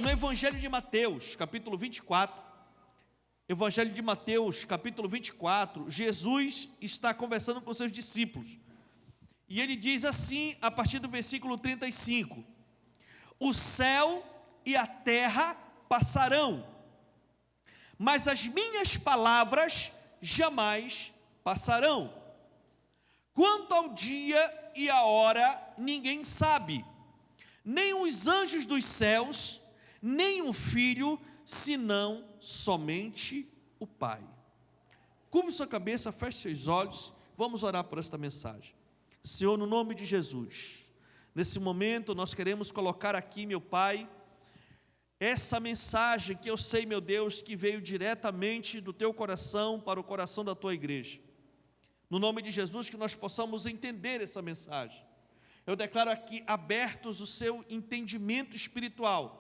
no Evangelho de Mateus, capítulo 24, Evangelho de Mateus, capítulo 24, Jesus está conversando com seus discípulos, e ele diz assim, a partir do versículo 35, o céu e a terra passarão, mas as minhas palavras jamais passarão. Quanto ao dia e a hora, ninguém sabe, nem os anjos dos céus, nem o Filho, senão somente o Pai. Curve sua cabeça, feche seus olhos, vamos orar por esta mensagem. Senhor, no nome de Jesus, nesse momento nós queremos colocar aqui, meu Pai, essa mensagem que eu sei, meu Deus, que veio diretamente do Teu coração para o coração da Tua igreja. No nome de Jesus, que nós possamos entender essa mensagem. Eu declaro aqui abertos o seu entendimento espiritual,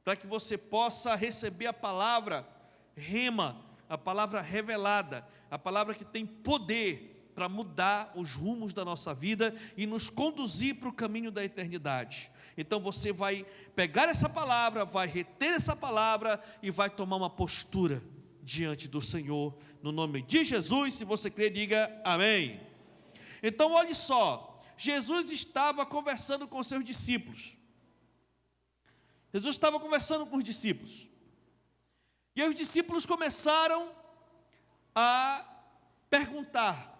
para que você possa receber a palavra rema, a palavra revelada, a palavra que tem poder para mudar os rumos da nossa vida e nos conduzir para o caminho da eternidade. Então você vai pegar essa palavra, vai reter essa palavra e vai tomar uma postura diante do Senhor, no nome de Jesus. Se você crê, diga amém. Então olhe só, Jesus estava conversando com seus discípulos. Jesus estava conversando com os discípulos. E aí os discípulos começaram a perguntar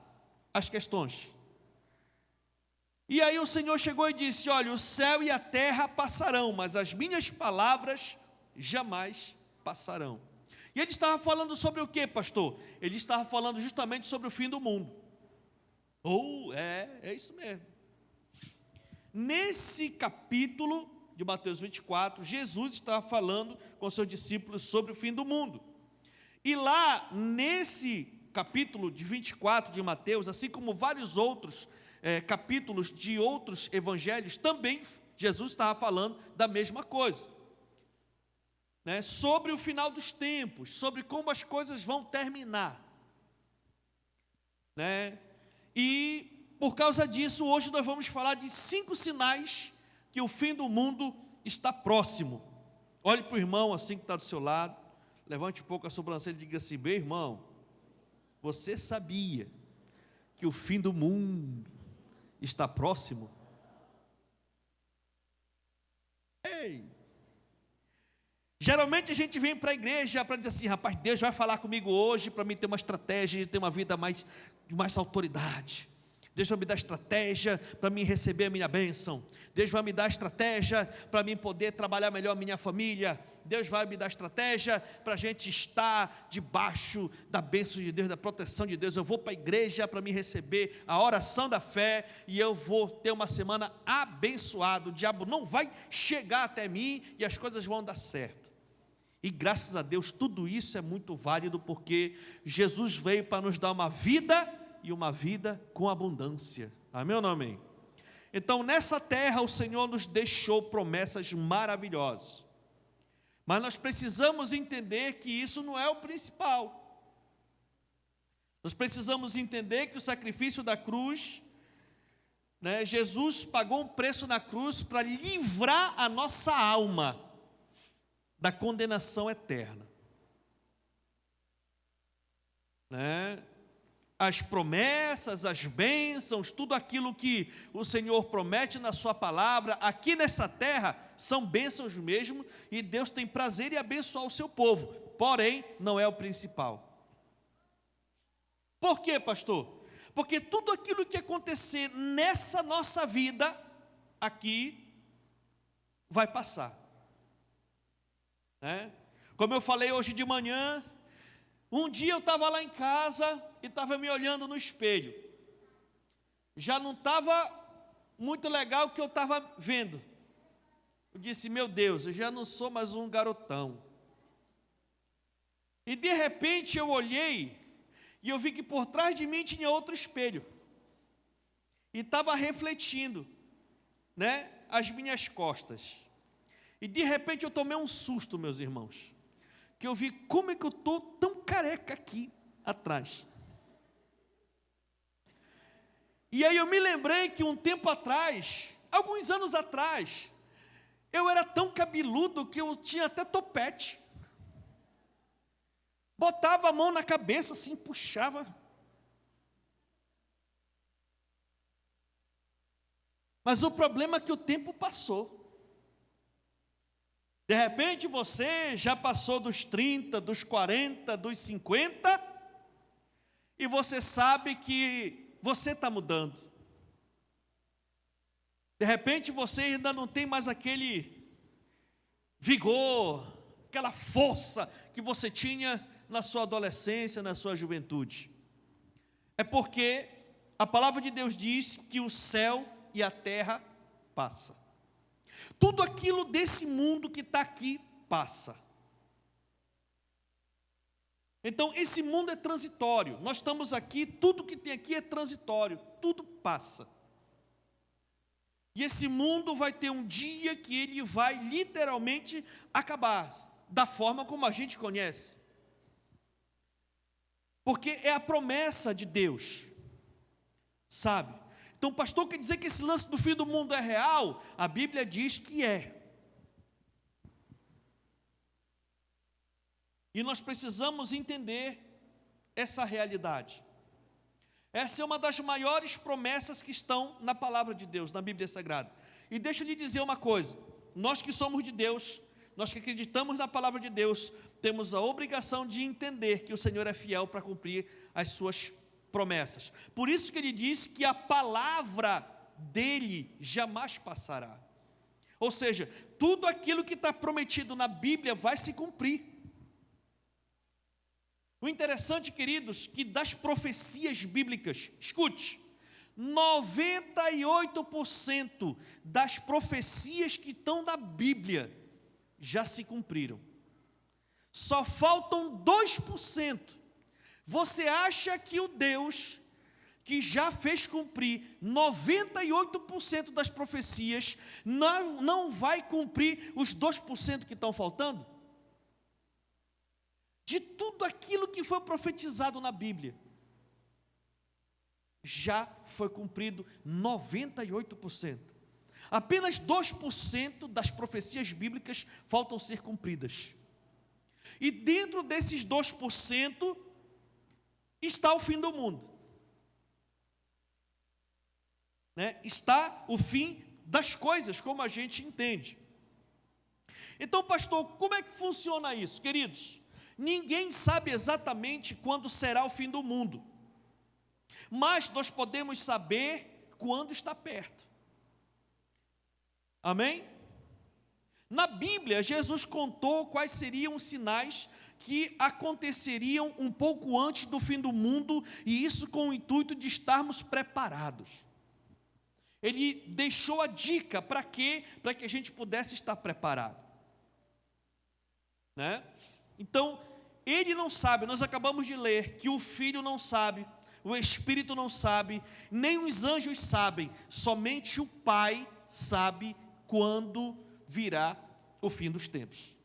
as questões. E aí o Senhor chegou e disse: olha, o céu e a terra passarão, mas as minhas palavras jamais passarão. E ele estava falando sobre o que, pastor? Ele estava falando justamente sobre o fim do mundo. É isso mesmo. Nesse capítulo de Mateus 24, Jesus estava falando com seus discípulos sobre o fim do mundo. E lá, nesse capítulo de 24 de Mateus, assim como vários outros capítulos de outros evangelhos, também Jesus estava falando da mesma coisa, né? Sobre o final dos tempos, sobre como as coisas vão terminar, né? E por causa disso, hoje nós vamos falar de 5 sinais que o fim do mundo está próximo. Olhe para o irmão assim que está do seu lado, levante um pouco a sobrancelha e diga assim: meu irmão, você sabia que o fim do mundo está próximo? Ei! Geralmente a gente vem para a igreja para dizer assim: rapaz, Deus vai falar comigo hoje para mim ter uma estratégia de ter uma vida de mais autoridade. Deus vai me dar estratégia para mim receber a minha bênção. Deus vai me dar estratégia para mim poder trabalhar melhor a minha família. Deus vai me dar estratégia para a gente estar debaixo da bênção de Deus, da proteção de Deus. Eu vou para a igreja para me receber a oração da fé e eu vou ter uma semana abençoada. O diabo não vai chegar até mim e as coisas vão dar certo. E graças a Deus tudo isso é muito válido, porque Jesus veio para nos dar uma vida e uma vida com abundância. Amém ou não amém? Então nessa terra o Senhor nos deixou promessas maravilhosas, mas nós precisamos entender que isso não é o principal. Nós precisamos entender que o sacrifício da cruz, né, Jesus pagou um preço na cruz para livrar a nossa alma da condenação eterna, né? As promessas, as bênçãos, tudo aquilo que o Senhor promete na sua palavra, aqui nessa terra, são bênçãos mesmo, e Deus tem prazer em abençoar o seu povo, porém, não é o principal. Por quê, pastor? Porque tudo aquilo que acontecer nessa nossa vida, aqui, vai passar, né? Como eu falei hoje de manhã, um dia eu estava lá em casa e estava me olhando no espelho. Já não estava muito legal o que eu estava vendo. Eu disse: meu Deus, eu já não sou mais um garotão. E de repente eu olhei e eu vi que por trás de mim tinha outro espelho. E estava refletindo, né, as minhas costas. E de repente eu tomei um susto, meus irmãos, que eu vi como é que eu estou tão careca aqui atrás. E aí eu me lembrei que um tempo atrás, alguns anos atrás, Eu era tão cabeludo que eu tinha até topete. Botava a mão na cabeça assim, puxava. Mas o problema é que o tempo passou. De repente você já passou dos 30, dos 40, dos 50, e você sabe que você está mudando. De repente você ainda não tem mais aquele vigor, aquela força que você tinha na sua adolescência, na sua juventude. É porque a palavra de Deus diz que o céu e a terra passa. Tudo aquilo desse mundo que está aqui passa. Então esse mundo é transitório. Nós estamos aqui, tudo que tem aqui é transitório, tudo passa. E esse mundo vai ter um dia que ele vai literalmente acabar, da forma como a gente conhece. Porque é a promessa de Deus, sabe? Então o pastor quer dizer que esse lance do fim do mundo é real? A Bíblia diz que é. E nós precisamos entender essa realidade. Essa é uma das maiores promessas que estão na palavra de Deus, na Bíblia Sagrada. E deixa eu lhe dizer uma coisa, nós que somos de Deus, nós que acreditamos na palavra de Deus, temos a obrigação de entender que o Senhor é fiel para cumprir as suas promessas. Por isso que ele diz que a palavra dele jamais passará. Ou seja, tudo aquilo que está prometido na Bíblia vai se cumprir. O interessante, queridos, que das profecias bíblicas, escute, 98% das profecias que estão na Bíblia já se cumpriram. Só faltam 2%. Você acha que o Deus que já fez cumprir 98% das profecias não vai cumprir os 2% que estão faltando? De tudo aquilo que foi profetizado na Bíblia, já foi cumprido 98%. Apenas 2% das profecias bíblicas faltam ser cumpridas. E dentro desses 2% está o fim do mundo. Está o fim das coisas, como a gente entende. Então, pastor, como é que funciona isso, queridos? Ninguém sabe exatamente quando será o fim do mundo, mas nós podemos saber quando está perto. Amém? Na Bíblia, Jesus contou quais seriam os sinais que aconteceriam um pouco antes do fim do mundo, e isso com o intuito de estarmos preparados. Ele deixou a dica para quê? Para que a gente pudesse estar preparado. Então, ele não sabe, nós acabamos de ler que o Filho não sabe, o Espírito não sabe, nem os anjos sabem, somente o Pai sabe quando virá o fim dos tempos.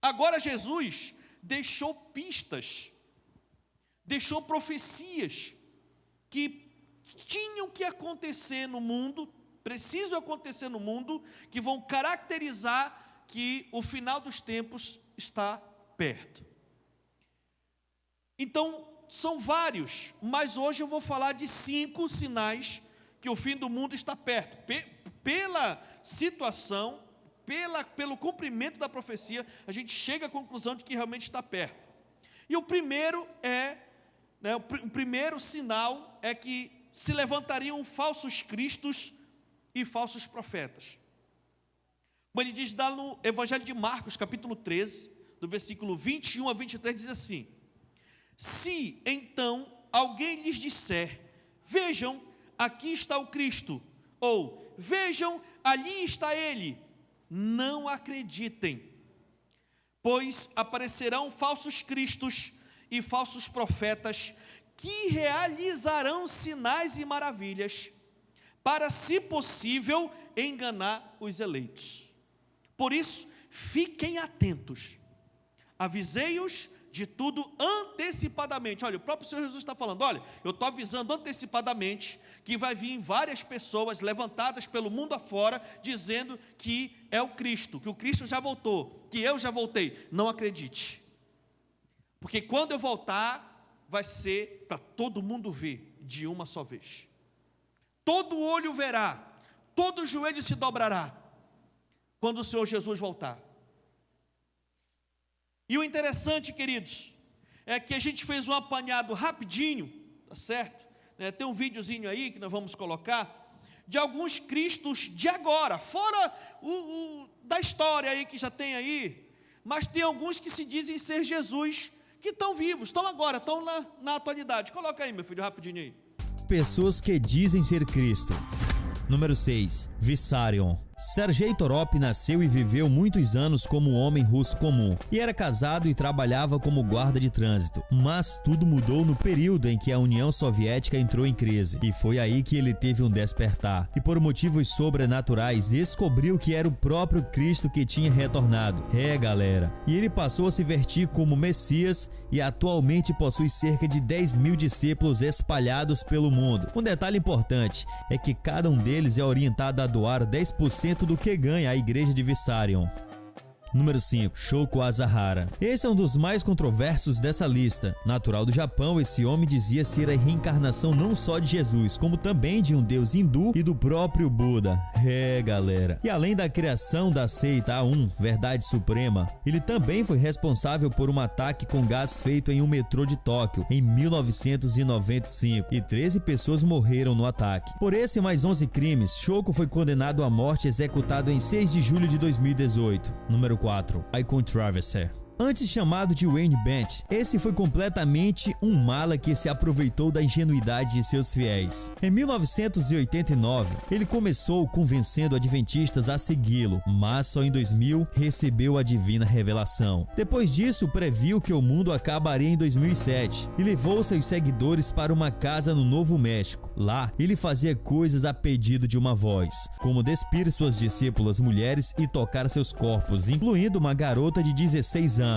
Agora Jesus deixou pistas, deixou profecias que tinham que acontecer no mundo, precisam acontecer no mundo, que vão caracterizar que o final dos tempos está perto. Então, são vários, mas hoje eu vou falar de 5 sinais que o fim do mundo está perto. Pela situação, pelo cumprimento da profecia, a gente chega à conclusão de que realmente está perto. E o primeiro o primeiro sinal é que se levantariam falsos cristos e falsos profetas. Ele diz lá no Evangelho de Marcos, capítulo 13, do versículo 21 a 23, diz assim: se então alguém lhes disser, vejam, aqui está o Cristo, ou vejam, ali está ele, não acreditem, pois aparecerão falsos cristos e falsos profetas, que realizarão sinais e maravilhas, para, se possível, enganar os eleitos. Por isso, fiquem atentos, avisei-os de tudo antecipadamente. Olha, o próprio Senhor Jesus está falando, olha, eu estou avisando antecipadamente que vai vir várias pessoas levantadas pelo mundo afora, dizendo que é o Cristo, que o Cristo já voltou, que eu já voltei. Não acredite, porque quando eu voltar, vai ser para todo mundo ver, de uma só vez. Todo olho verá, todo joelho se dobrará, quando o Senhor Jesus voltar. E o interessante, queridos, é que a gente fez um apanhado rapidinho, tá certo? Tem um videozinho aí que nós vamos colocar, de alguns cristos de agora, fora da história aí que já tem aí, mas tem alguns que se dizem ser Jesus, que estão vivos, estão agora, estão na atualidade. Coloca aí, meu filho, rapidinho aí. Pessoas que dizem ser Cristo. Número 6. Vissarion. Sergei Torop nasceu e viveu muitos anos como um homem russo comum, e era casado e trabalhava como guarda de trânsito. Mas tudo mudou no período em que a União Soviética entrou em crise, e foi aí que ele teve um despertar, e por motivos sobrenaturais descobriu que era o próprio Cristo que tinha retornado. Galera, e ele passou a se vestir como Messias e atualmente possui cerca de 10.000 discípulos espalhados pelo mundo. Um detalhe importante é que cada um deles é orientado a doar 10% do que ganha a igreja de Vissarion. Número 5. Shoko Asahara. Esse é um dos mais controversos dessa lista. Natural do Japão, esse homem dizia ser a reencarnação não só de Jesus, como também de um deus hindu e do próprio Buda. Galera. E além da criação da seita A1, Verdade Suprema, ele também foi responsável por um ataque com gás feito em um metrô de Tóquio em 1995, e 13 pessoas morreram no ataque. Por esse e mais 11 crimes, Shoko foi condenado à morte, executado em 6 de julho de 2018. Número 4. Icon Traveser. Antes chamado de Wayne Bent, esse foi completamente um mala que se aproveitou da ingenuidade de seus fiéis. Em 1989, ele começou convencendo adventistas a segui-lo, mas só em 2000 recebeu a divina revelação. Depois disso, previu que o mundo acabaria em 2007 e levou seus seguidores para uma casa no Novo México. Lá, ele fazia coisas a pedido de uma voz, como despir suas discípulas mulheres e tocar seus corpos, incluindo uma garota de 16 anos.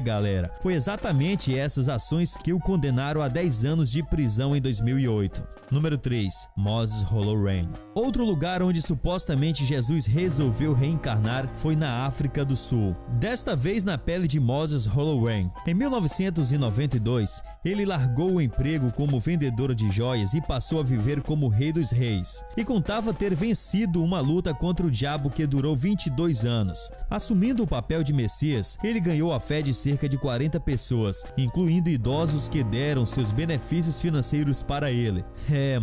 Galera, foi exatamente essas ações que o condenaram a 10 anos de prisão em 2008. Número 3. Moses Holorain. Outro lugar onde supostamente Jesus resolveu reencarnar foi na África do Sul, desta vez na pele de Moses Holorain. Em 1992, ele largou o emprego como vendedor de joias e passou a viver como rei dos reis, e contava ter vencido uma luta contra o diabo que durou 22 anos. Assumindo o papel de Messias, ele ganhou a fé de cerca de 40 pessoas, incluindo idosos que deram seus benefícios financeiros para ele.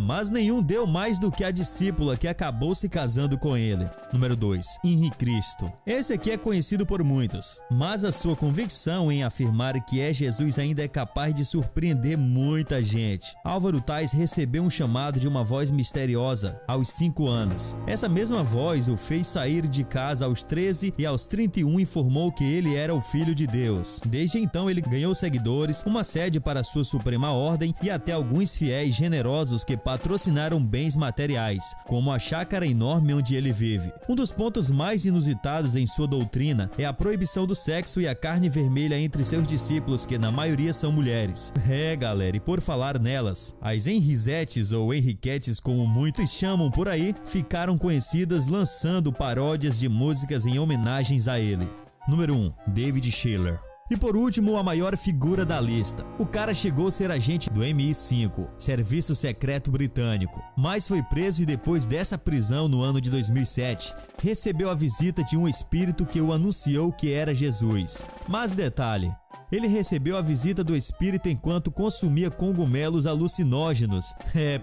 Mas nenhum deu mais do que a discípula que acabou se casando com ele. Número 2. Henri Cristo. Esse aqui é conhecido por muitos, mas a sua convicção em afirmar que é Jesus ainda é capaz de surpreender muita gente. Álvaro Tais recebeu um chamado de uma voz misteriosa aos 5 anos. Essa mesma voz o fez sair de casa aos 13 e aos 31 informou que ele era o Filho de Deus. Desde então ele ganhou seguidores, uma sede para sua Suprema Ordem e até alguns fiéis generosos que patrocinaram bens materiais, como a chácara enorme onde ele vive. Um dos pontos mais inusitados em sua doutrina é a proibição do sexo e a carne vermelha entre seus discípulos, que na maioria são mulheres. Galera, e por falar nelas, as Henrisettes ou Henriquetes, como muitos chamam por aí, ficaram conhecidas lançando paródias de músicas em homenagens a ele. Número 1. David Schiller. E por último, a maior figura da lista. O cara chegou a ser agente do MI5, Serviço Secreto Britânico, mas foi preso e depois dessa prisão no ano de 2007, recebeu a visita de um espírito que o anunciou que era Jesus. Mas detalhe, ele recebeu a visita do espírito enquanto consumia cogumelos alucinógenos.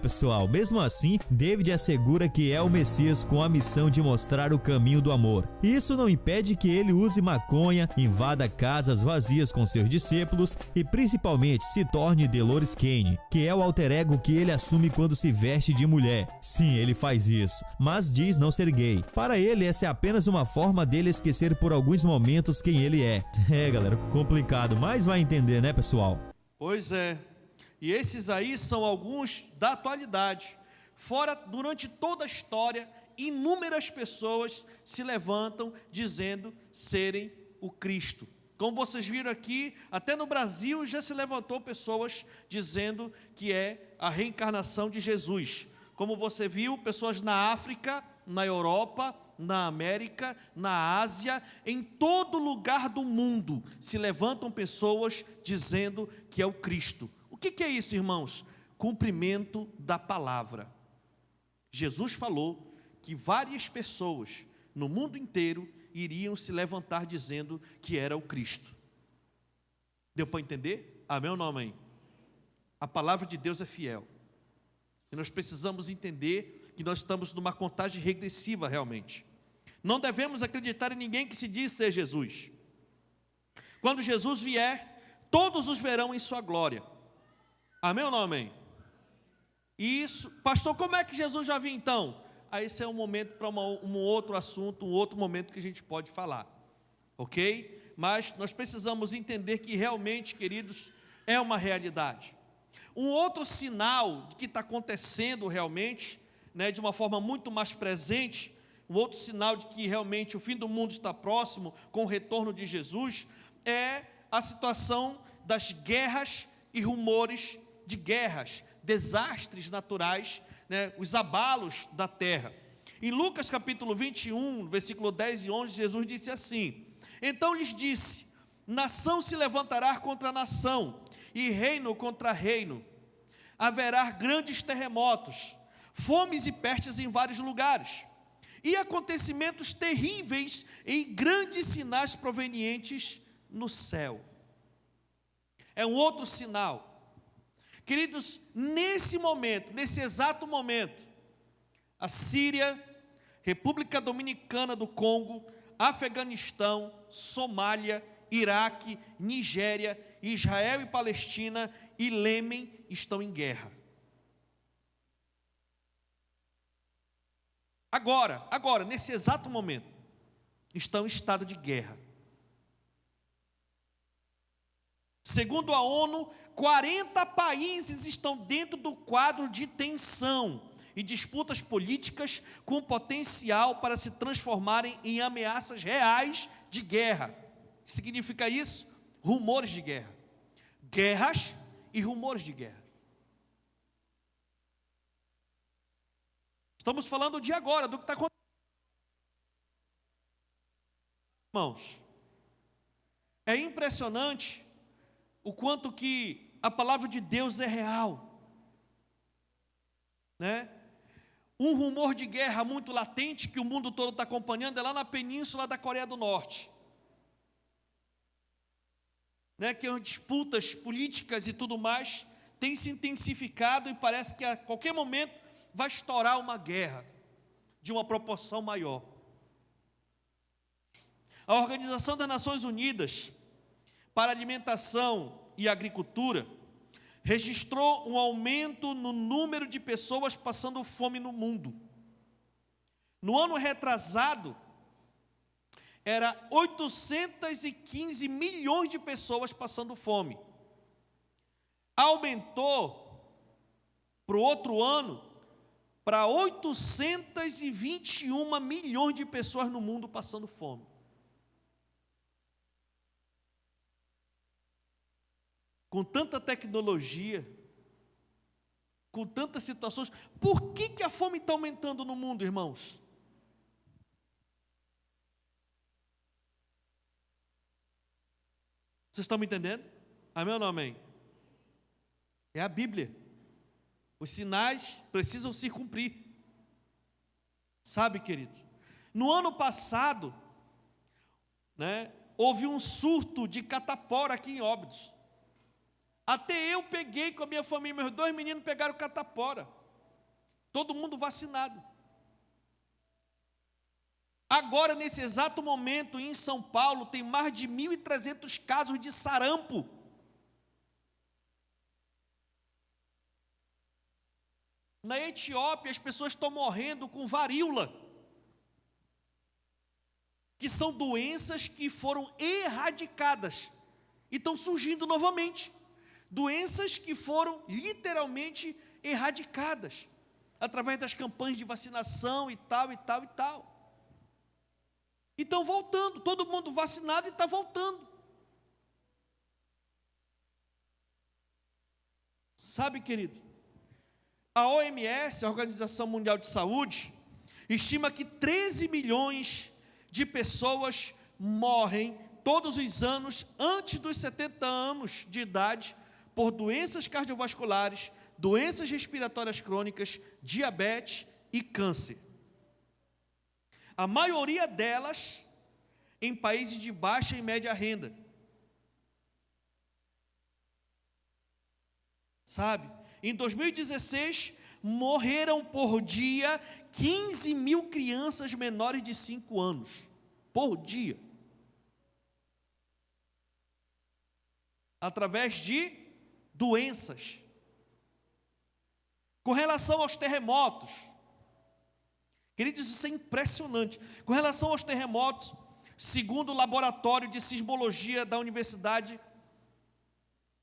Pessoal, mesmo assim, David assegura que é o Messias com a missão de mostrar o caminho do amor. Isso não impede que ele use maconha, invada casas vazias com seus discípulos e principalmente se torne Dolores Kane, que é o alter ego que ele assume quando se veste de mulher. Sim, ele faz isso, mas diz não ser gay. Para ele, essa é apenas uma forma dele esquecer por alguns momentos quem ele é. Galera, complicado. Mas vai entender, né, pessoal? Pois é. E esses aí são alguns da atualidade. Fora, durante toda a história, inúmeras pessoas se levantam dizendo serem o Cristo. Como vocês viram aqui, até no Brasil já se levantou pessoas dizendo que é a reencarnação de Jesus. Como você viu, pessoas na África, na Europa, na América, na Ásia, em todo lugar do mundo se levantam pessoas dizendo que é o Cristo. O que é isso, irmãos? Cumprimento da palavra. Jesus falou que várias pessoas no mundo inteiro iriam se levantar dizendo que era o Cristo. Deu para entender? Amém ou não amém? A palavra de Deus é fiel. E nós precisamos entender que nós estamos numa contagem regressiva realmente. Não devemos acreditar em ninguém que se diz ser Jesus. Quando Jesus vier, todos os verão em sua glória. Amém ou não amém? Isso, pastor, como é que Jesus já viu então? Aí esse é um momento para um outro assunto, um outro momento que a gente pode falar, ok? Mas nós precisamos entender que realmente, queridos, é uma realidade. Um outro sinal que está acontecendo realmente, né, de uma forma muito mais presente, um outro sinal de que realmente o fim do mundo está próximo com o retorno de Jesus, é a situação das guerras e rumores de guerras, desastres naturais, né, os abalos da terra. Em Lucas capítulo 21, versículo 10 e 11, Jesus disse assim: então lhes disse, nação se levantará contra nação, e reino contra reino. Haverá grandes terremotos, fomes e pestes em vários lugares, e acontecimentos terríveis e grandes sinais provenientes no céu. É um outro sinal. Queridos, nesse momento, nesse exato momento, a Síria, República Dominicana do Congo, Afeganistão, Somália, Iraque, Nigéria, Israel e Palestina e Iêmen estão em guerra. Agora, nesse exato momento, estão em estado de guerra. Segundo a ONU, 40 países estão dentro do quadro de tensão e disputas políticas com potencial para se transformarem em ameaças reais de guerra. O que significa isso? Rumores de guerra. Guerras e rumores de guerra. Estamos falando de agora, do que está acontecendo. Irmãos, é impressionante o quanto que a palavra de Deus é real, né? Um rumor de guerra muito latente que o mundo todo está acompanhando é lá na península da Coreia do Norte, né? Que as disputas políticas e tudo mais têm se intensificado e parece que a qualquer momento vai estourar uma guerra de uma proporção maior. A Organização das Nações Unidas para a Alimentação e Agricultura registrou um aumento no número de pessoas passando fome no mundo. No ano retrasado, era 815 milhões de pessoas passando fome. Aumentou para o outro ano para 821 milhões de pessoas no mundo passando fome. Com tanta tecnologia, com tantas situações, por que a fome está aumentando no mundo, irmãos? Vocês estão me entendendo? Amém ou não amém? É a Bíblia. Os sinais precisam se cumprir. Sabe, querido? No ano passado, né, houve um surto de catapora aqui em Óbidos. Até eu peguei com a minha família, meus 2 meninos pegaram catapora. Todo mundo vacinado. Agora, nesse exato momento, em São Paulo, tem mais de 1.300 casos de sarampo. Na Etiópia, as pessoas estão morrendo com varíola, que são doenças que foram erradicadas e estão surgindo novamente. Doenças que foram literalmente erradicadas através das campanhas de vacinação e tal, e tal, e tal. E estão voltando, todo mundo vacinado e está voltando. Sabe, querido, a OMS, a Organização Mundial de Saúde, estima que 13 milhões de pessoas morrem todos os anos antes dos 70 anos de idade por doenças cardiovasculares, doenças respiratórias crônicas, diabetes e câncer. A maioria delas em países de baixa e média renda. Sabe, em 2016, morreram por dia 15 mil crianças menores de 5 anos, por dia. Através de doenças. Com relação aos terremotos, queridos, isso é impressionante. Com relação aos terremotos, segundo o Laboratório de Sismologia da Universidade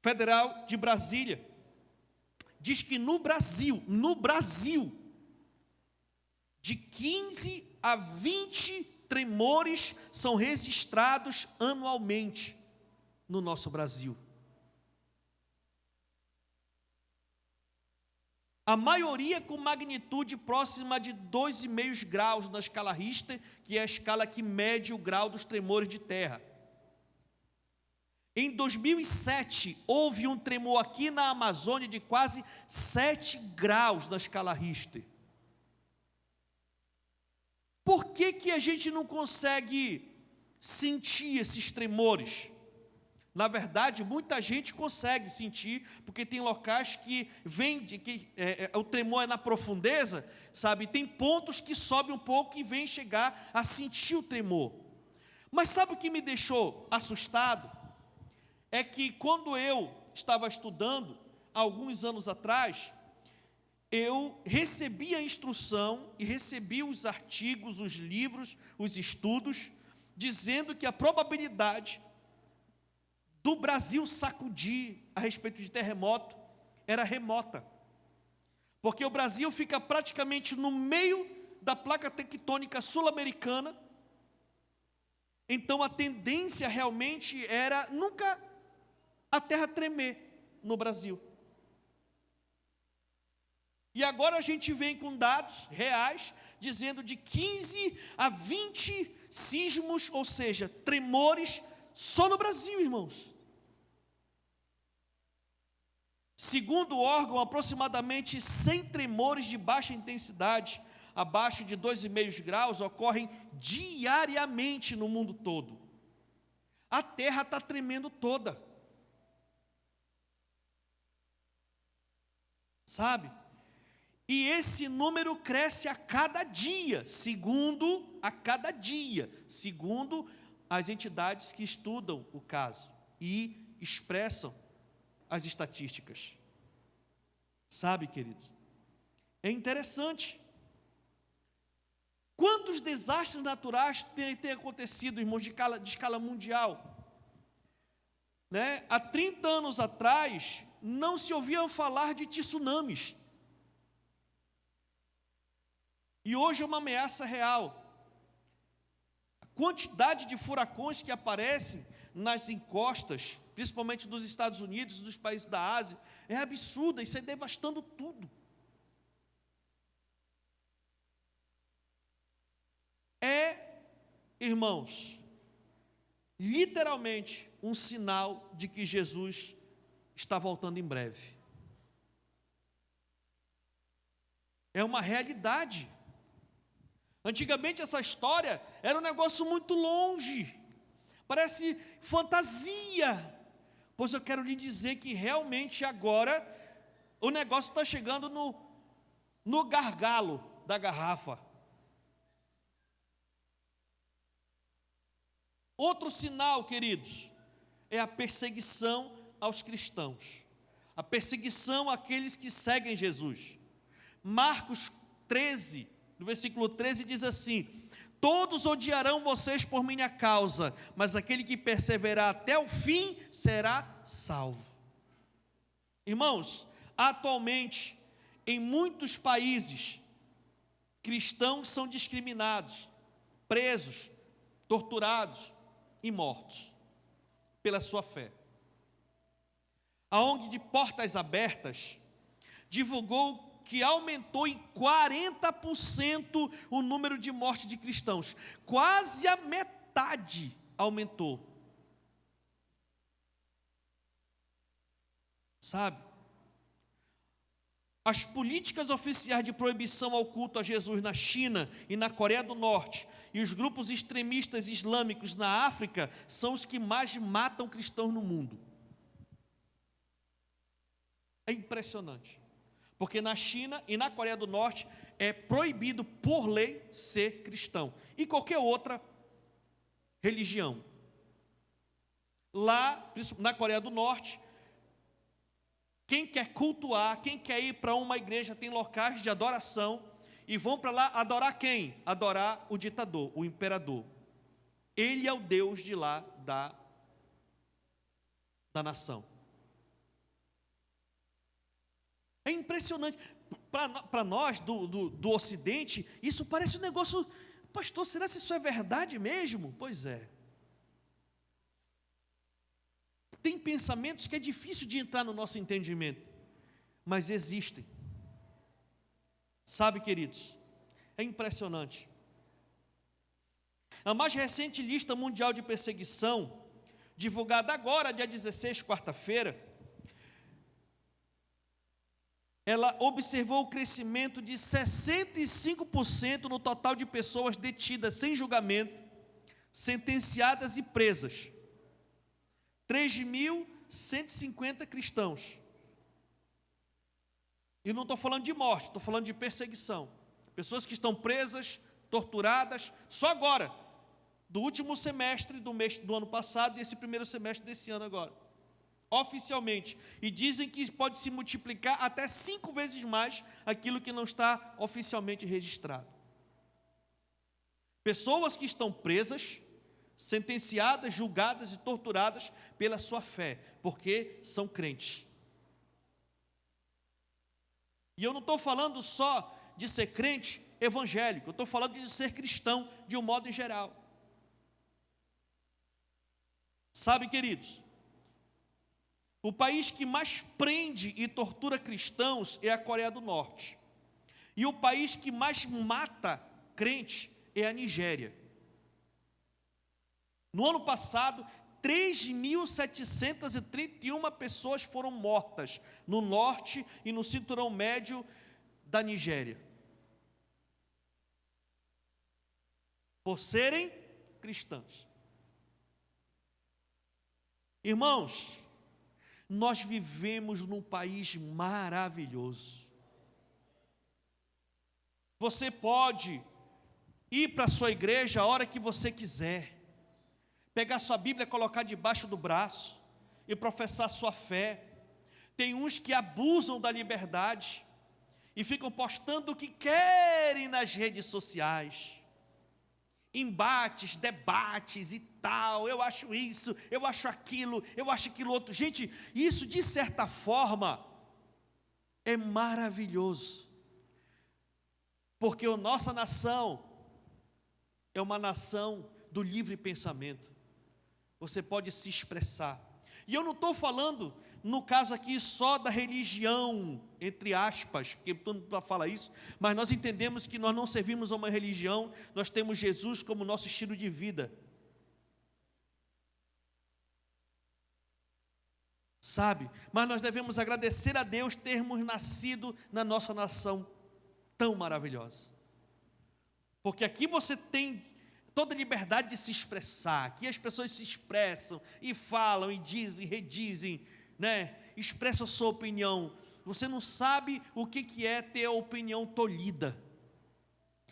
Federal de Brasília, diz que no Brasil, de 15 a 20 tremores são registrados anualmente no nosso Brasil. A maioria com magnitude próxima de 2,5 graus na escala Richter, que é a escala que mede o grau dos tremores de terra. Em 2007, houve um tremor aqui na Amazônia de quase 7 graus na escala Richter. Por que a gente não consegue sentir esses tremores? Na verdade, muita gente consegue sentir, porque tem locais que o tremor é na profundeza, sabe? Tem pontos que sobe um pouco e vem chegar a sentir o tremor. Mas sabe o que me deixou assustado? É que quando eu estava estudando, há alguns anos atrás, eu recebi a instrução e recebi os artigos, os livros, os estudos, dizendo que a probabilidade do Brasil sacudir a respeito de terremoto era remota, porque o Brasil fica praticamente no meio da placa tectônica sul-americana. Então a tendência realmente era nunca a terra tremer no Brasil. E agora a gente vem com dados reais dizendo de 15 a 20 sismos, ou seja, tremores só no Brasil, irmãos. Segundo o órgão, aproximadamente 100 tremores de baixa intensidade, abaixo de 2,5 graus, ocorrem diariamente no mundo todo. A terra está tremendo toda. Sabe? E esse número cresce a cada dia, segundo as entidades que estudam o caso e expressam as estatísticas. Sabe, queridos, é interessante. Quantos desastres naturais têm acontecido, irmãos, de escala mundial? Né? Há 30 anos atrás, não se ouvia falar de tsunamis. E hoje é uma ameaça real. A quantidade de furacões que aparecem nas encostas, principalmente dos Estados Unidos, dos países da Ásia, é absurda, isso é devastando tudo. É, irmãos, literalmente um sinal de que Jesus está voltando em breve. É uma realidade. Antigamente essa história era um negócio muito longe, parece fantasia, pois eu quero lhe dizer que realmente agora o negócio está chegando no gargalo da garrafa. Outro sinal, queridos, é a perseguição aos cristãos, a perseguição àqueles que seguem Jesus. Marcos 13, no versículo 13 diz assim: todos odiarão vocês por minha causa, mas aquele que perseverar até o fim será salvo. Irmãos, atualmente, em muitos países, cristãos são discriminados, presos, torturados e mortos pela sua fé. A ONG de Portas Abertas divulgou que aumentou em 40% o número de mortes de cristãos. Quase a metade aumentou. Sabe? As políticas oficiais de proibição ao culto a Jesus na China e na Coreia do Norte e os grupos extremistas islâmicos na África são os que mais matam cristãos no mundo. É impressionante, porque na China e na Coreia do Norte é proibido por lei ser cristão e qualquer outra religião. Lá, na Coreia do Norte, quem quer cultuar, quem quer ir para uma igreja, tem locais de adoração, e vão para lá adorar quem? Adorar o ditador, o imperador. Ele é o Deus de lá da nação. É impressionante. Para nós do Ocidente, isso parece um negócio, pastor, será que isso é verdade mesmo? Pois é. Tem pensamentos que é difícil de entrar no nosso entendimento, mas existem. Sabe, queridos, é impressionante. A mais recente lista mundial de perseguição, divulgada agora, dia 16, quarta-feira, ela observou o crescimento de 65% no total de pessoas detidas sem julgamento, sentenciadas e presas. 3.150 cristãos. E não estou falando de morte, estou falando de perseguição. Pessoas que estão presas, torturadas, só agora, do último semestre do ano passado e esse primeiro semestre desse ano agora. Oficialmente. E dizem que pode se multiplicar até 5 vezes mais aquilo que não está oficialmente registrado. Pessoas que estão presas, sentenciadas, julgadas e torturadas pela sua fé, porque são crentes. E eu não estou falando só de ser crente evangélico, eu estou falando de ser cristão de um modo geral. Sabe, queridos, o país que mais prende e tortura cristãos é a Coreia do Norte. E o país que mais mata crente é a Nigéria. No ano passado, 3.731 pessoas foram mortas no norte e no cinturão médio da Nigéria, por serem cristãs. Irmãos, nós vivemos num país maravilhoso. Você pode ir para a sua igreja a hora que você quiser, pegar sua Bíblia, colocar debaixo do braço e professar sua fé. Tem uns que abusam da liberdade e ficam postando o que querem nas redes sociais. Embates, debates e tal, eu acho isso, eu acho aquilo outro. Gente, isso de certa forma é maravilhoso, porque a nossa nação é uma nação do livre pensamento. Você pode se expressar. E eu não estou falando, no caso aqui, só da religião, entre aspas, porque todo mundo fala isso, mas nós entendemos que nós não servimos a uma religião, nós temos Jesus como nosso estilo de vida. Sabe? Mas nós devemos agradecer a Deus termos nascido na nossa nação tão maravilhosa. Porque aqui você tem toda a liberdade de se expressar. Aqui as pessoas se expressam e falam e dizem, redizem, né? Expressam a sua opinião. Você não sabe o que é ter a opinião tolhida.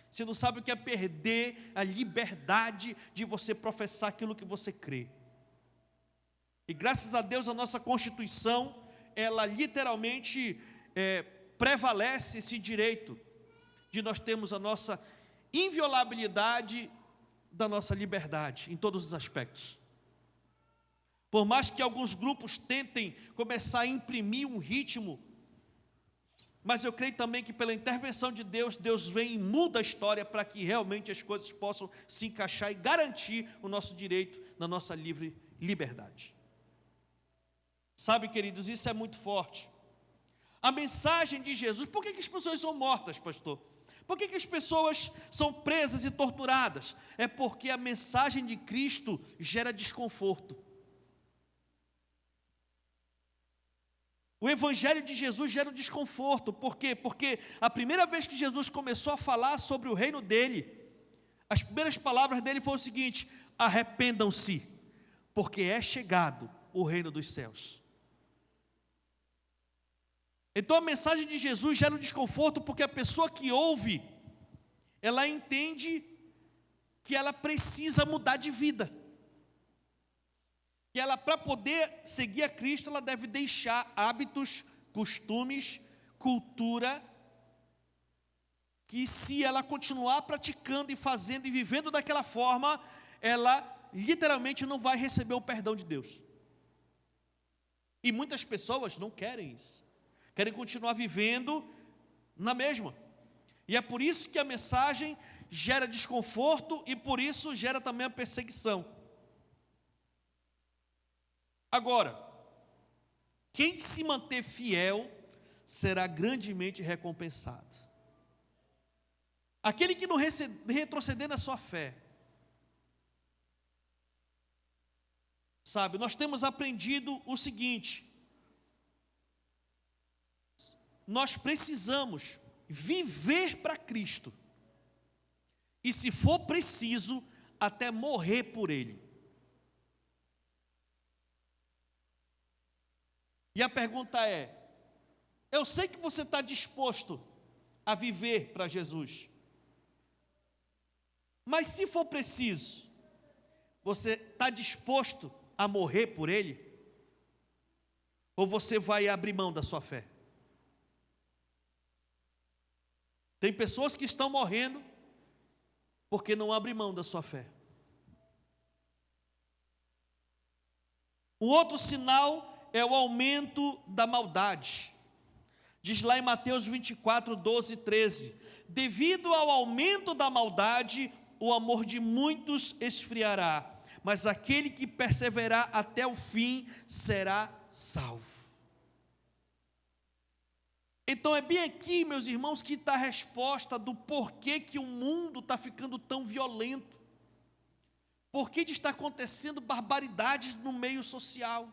Você não sabe o que é perder a liberdade de você professar aquilo que você crê. E graças a Deus a nossa Constituição, ela literalmente prevalece esse direito de nós termos a nossa inviolabilidade da nossa liberdade, em todos os aspectos. Por mais que alguns grupos tentem começar a imprimir um ritmo, mas eu creio também que pela intervenção de Deus, Deus vem e muda a história para que realmente as coisas possam se encaixar e garantir o nosso direito na nossa livre liberdade. Sabe, queridos, isso é muito forte. a mensagem de Jesus. Por que as pessoas são mortas, pastor? Por que as pessoas são presas e torturadas? É porque a mensagem de Cristo gera desconforto. O evangelho de Jesus gera um desconforto. Por quê? Porque a primeira vez que Jesus começou a falar sobre o reino dele, as primeiras palavras dele foram o seguinte: arrependam-se, porque é chegado o reino dos céus. Então a mensagem de Jesus gera um desconforto, porque a pessoa que ouve, ela entende que ela precisa mudar de vida. Que ela, para poder seguir a Cristo, ela deve deixar hábitos, costumes, cultura, que se ela continuar praticando e fazendo e vivendo daquela forma, ela literalmente não vai receber o perdão de Deus. E muitas pessoas não querem isso. Querem continuar vivendo na mesma. E é por isso que a mensagem gera desconforto e por isso gera também a perseguição. Agora, quem se manter fiel será grandemente recompensado. Aquele que não retroceder na sua fé. Sabe, nós temos aprendido o seguinte: nós precisamos viver para Cristo, e se for preciso, até morrer por Ele. E a pergunta é: eu sei que você está disposto a viver para Jesus, mas se for preciso, você está disposto a morrer por Ele? Ou você vai abrir mão da sua fé? Tem pessoas que estão morrendo porque não abrem mão da sua fé. Um outro sinal é o aumento da maldade. Diz lá em Mateus 24, 12 e 13: devido ao aumento da maldade, o amor de muitos esfriará, mas aquele que perseverar até o fim será salvo. Então é bem aqui, meus irmãos, que está a resposta do porquê que o mundo está ficando tão violento. Por que está acontecendo barbaridades no meio social?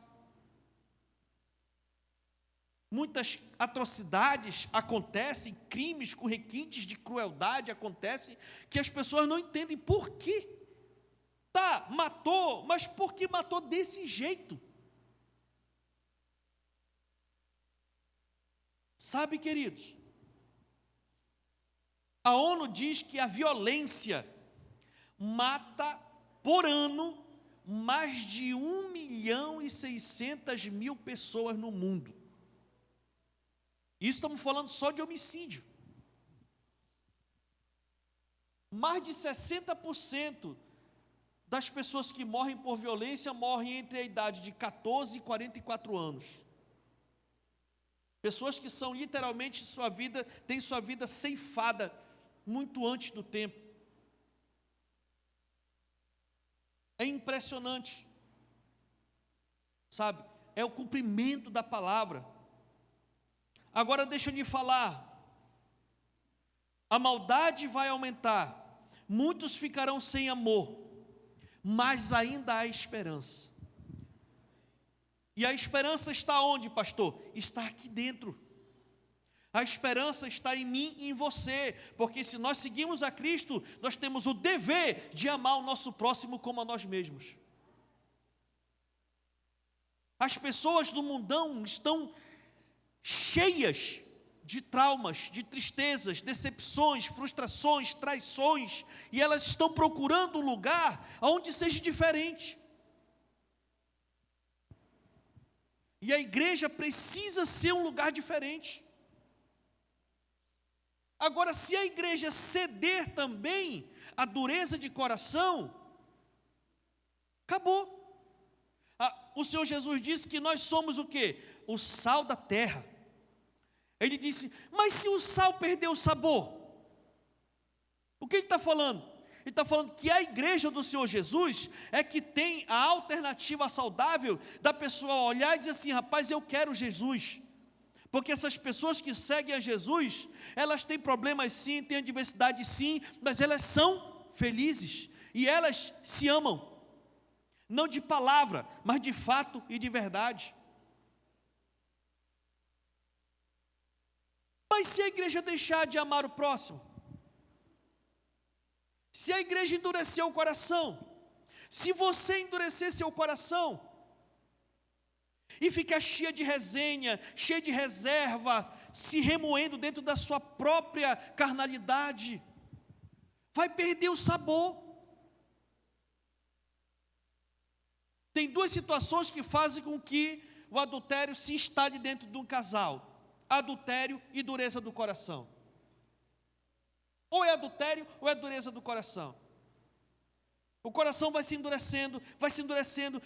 Muitas atrocidades acontecem, crimes com requintes de crueldade acontecem, que as pessoas não entendem por quê. Tá, matou, mas por que matou desse jeito? Sabe, queridos, a ONU diz que a violência mata por ano mais de 1.600.000 pessoas no mundo. Isso estamos falando só de homicídio. Mais de 60% das pessoas que morrem por violência morrem entre a idade de 14 e 44 anos. Pessoas que são literalmente têm sua vida ceifada muito antes do tempo. É impressionante. Sabe? É o cumprimento da palavra. Agora deixa eu lhe falar. A maldade vai aumentar. Muitos ficarão sem amor. Mas ainda há esperança. E a esperança está onde, pastor? Está aqui dentro. A esperança está em mim e em você, porque se nós seguimos a Cristo, nós temos o dever de amar o nosso próximo como a nós mesmos. As pessoas do mundão estão cheias de traumas, de tristezas, decepções, frustrações, traições, e elas estão procurando um lugar onde seja diferente. E a igreja precisa ser um lugar diferente. Agora, se a igreja ceder também à dureza de coração, acabou. O Senhor Jesus disse que nós somos o quê? O sal da terra. Ele disse, mas se o sal perder o sabor? O que ele está falando? Ele está falando que a igreja do Senhor Jesus é que tem a alternativa saudável da pessoa olhar e dizer assim, rapaz, eu quero Jesus. Porque essas pessoas que seguem a Jesus, elas têm problemas sim, têm adversidade sim, mas elas são felizes e elas se amam. Não de palavra, mas de fato e de verdade. Mas se a igreja deixar de amar o próximo, se a igreja endurecer o coração, se você endurecer seu coração, e ficar cheia de resenha, cheia de reserva, se remoendo dentro da sua própria carnalidade, vai perder o sabor. Tem duas situações que fazem com que o adultério se instale dentro de um casal: adultério e dureza do coração. Ou é adultério ou é dureza do coração. O coração vai se endurecendo,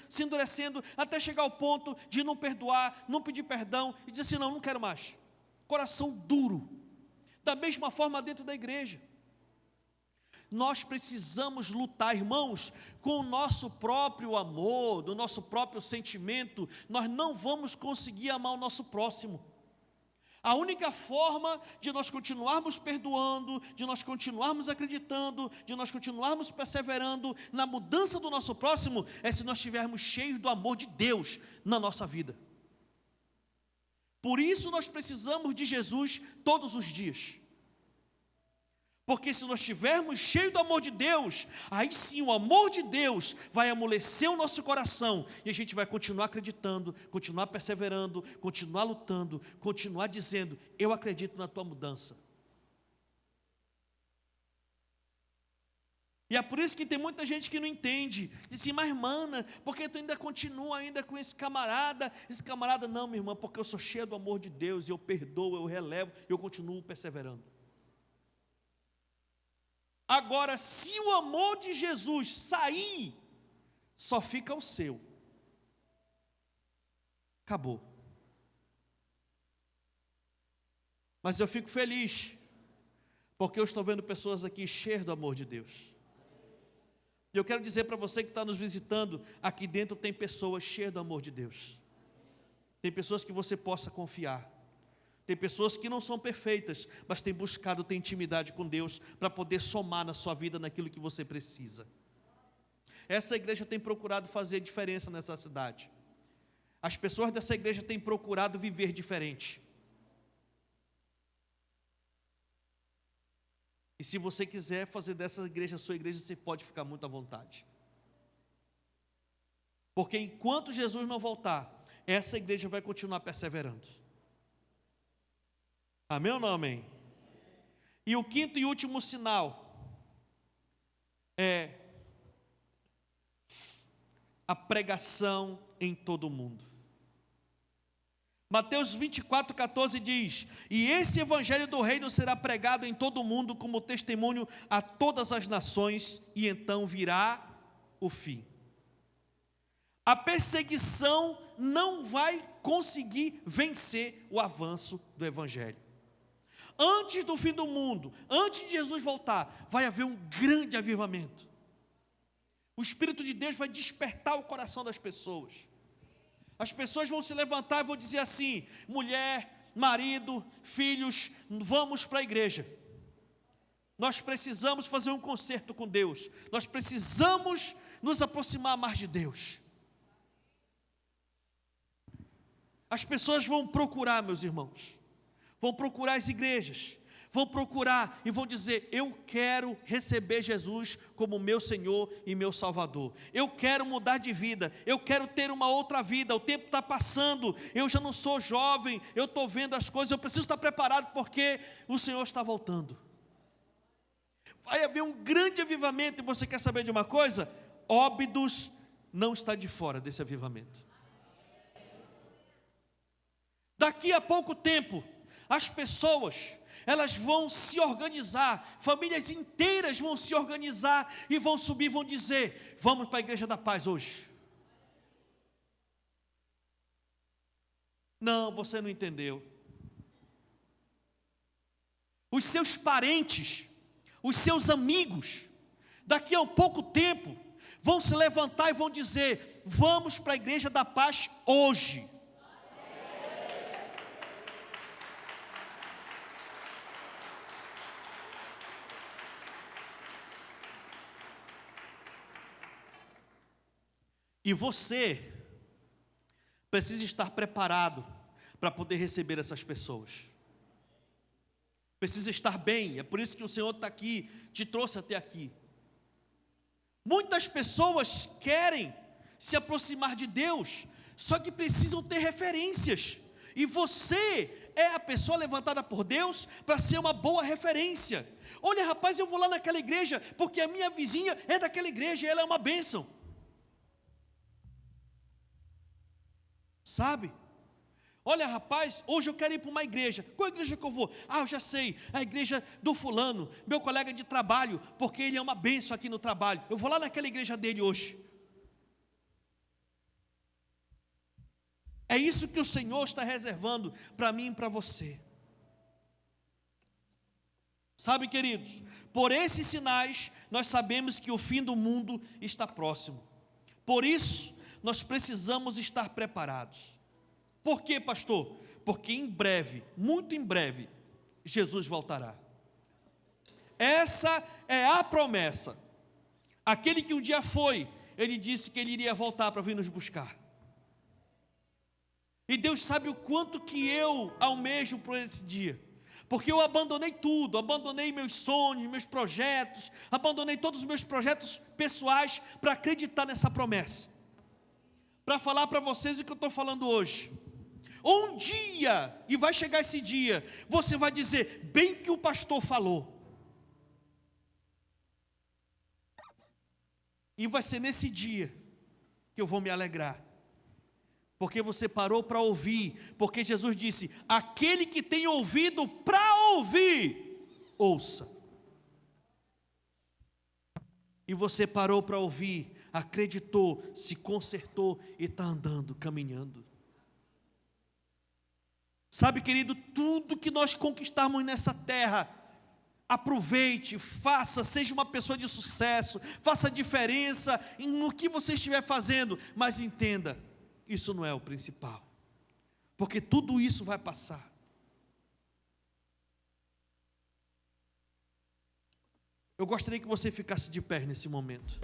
se endurecendo, até chegar ao ponto de não perdoar, não pedir perdão e dizer assim: não quero mais. Coração duro. Da mesma forma dentro da igreja. Nós precisamos lutar, irmãos, com o nosso próprio amor, do nosso próprio sentimento. Nós não vamos conseguir amar o nosso próximo. A única forma de nós continuarmos perdoando, de nós continuarmos acreditando, de nós continuarmos perseverando na mudança do nosso próximo, é se nós estivermos cheios do amor de Deus na nossa vida. Por isso nós precisamos de Jesus todos os dias. Porque se nós estivermos cheios do amor de Deus, aí sim o amor de Deus vai amolecer o nosso coração, e a gente vai continuar acreditando, continuar perseverando, continuar lutando, continuar dizendo: eu acredito na tua mudança. E é por isso que tem muita gente que não entende, diz assim: mas mana, porque tu ainda continua ainda com esse camarada? Não, minha irmã, porque eu sou cheio do amor de Deus, e eu perdoo, eu relevo, eu continuo perseverando. Agora, se o amor de Jesus sair, só fica o seu. Acabou. Mas eu fico feliz, porque eu estou vendo pessoas aqui cheias do amor de Deus. E eu quero dizer para você que está nos visitando, aqui dentro tem pessoas cheias do amor de Deus. Tem pessoas que você possa confiar. Tem pessoas que não são perfeitas, mas têm buscado ter intimidade com Deus para poder somar na sua vida naquilo que você precisa. Essa igreja tem procurado fazer diferença nessa cidade. As pessoas dessa igreja têm procurado viver diferente. E se você quiser fazer dessa igreja a sua igreja, você pode ficar muito à vontade. Porque enquanto Jesus não voltar, essa igreja vai continuar perseverando. Amém ou não amém? E o quinto e último sinal é a pregação em todo o mundo. Mateus 24:14 diz: e esse evangelho do reino será pregado em todo o mundo como testemunho a todas as nações, e então virá o fim. A perseguição não vai conseguir vencer o avanço do evangelho. Antes do fim do mundo, antes de Jesus voltar, vai haver um grande avivamento. O Espírito de Deus vai despertar o coração das pessoas. As pessoas vão se levantar e vão dizer assim: mulher, marido, filhos, vamos para a igreja. Nós precisamos fazer um concerto com Deus. Nós precisamos nos aproximar mais de Deus. As pessoas vão procurar, meus irmãos, vão procurar as igrejas, vão procurar e vão dizer: eu quero receber Jesus como meu Senhor e meu Salvador. Eu quero mudar de vida, eu quero ter uma outra vida. O tempo está passando, eu já não sou jovem, eu estou vendo as coisas, eu preciso estar preparado porque o Senhor está voltando. Vai haver um grande avivamento. E você quer saber de uma coisa? Óbidos não está de fora desse avivamento. Daqui a pouco tempo, as pessoas, elas vão se organizar, famílias inteiras vão se organizar e vão subir, vão dizer: vamos para a Igreja da Paz hoje. Não, você não entendeu. Os seus parentes, os seus amigos, daqui a um pouco tempo, vão se levantar e vão dizer: vamos para a Igreja da Paz hoje. E você precisa estar preparado para poder receber essas pessoas. Precisa estar bem, é por isso que o Senhor está aqui, te trouxe até aqui. Muitas pessoas querem se aproximar de Deus, só que precisam ter referências. E você é a pessoa levantada por Deus para ser uma boa referência. Olha, rapaz, eu vou lá naquela igreja, porque a minha vizinha é daquela igreja e ela é uma bênção. Sabe? Olha, rapaz, hoje eu quero ir para uma igreja. Qual igreja que eu vou? Ah, eu já sei, a igreja do fulano, meu colega de trabalho, porque ele é uma bênção aqui no trabalho. Eu vou lá naquela igreja dele hoje. É isso que o Senhor está reservando para mim e para você. Sabe, queridos, por esses sinais, nós sabemos que o fim do mundo está próximo. Por isso, nós precisamos estar preparados. Por quê, pastor? Porque em breve, muito em breve, Jesus voltará. Essa é a promessa. Aquele que um dia foi, ele disse que ele iria voltar para vir nos buscar. E Deus sabe o quanto que eu almejo por esse dia. Porque eu abandonei tudo, abandonei meus sonhos, meus projetos, abandonei todos os meus projetos pessoais para acreditar nessa promessa. Para falar para vocês o que eu estou falando hoje. Um dia, e vai chegar esse dia, você vai dizer, bem que o pastor falou. E vai ser nesse dia que eu vou me alegrar. Porque você parou para ouvir, porque Jesus disse, aquele que tem ouvido para ouvir, ouça. E você parou para ouvir, acreditou, se consertou e está andando, caminhando. Sabe, querido, tudo que nós conquistarmos nessa terra, aproveite, faça, seja uma pessoa de sucesso, faça diferença no que você estiver fazendo, mas entenda, isso não é o principal, porque tudo isso vai passar. Eu gostaria que você ficasse de pé nesse momento.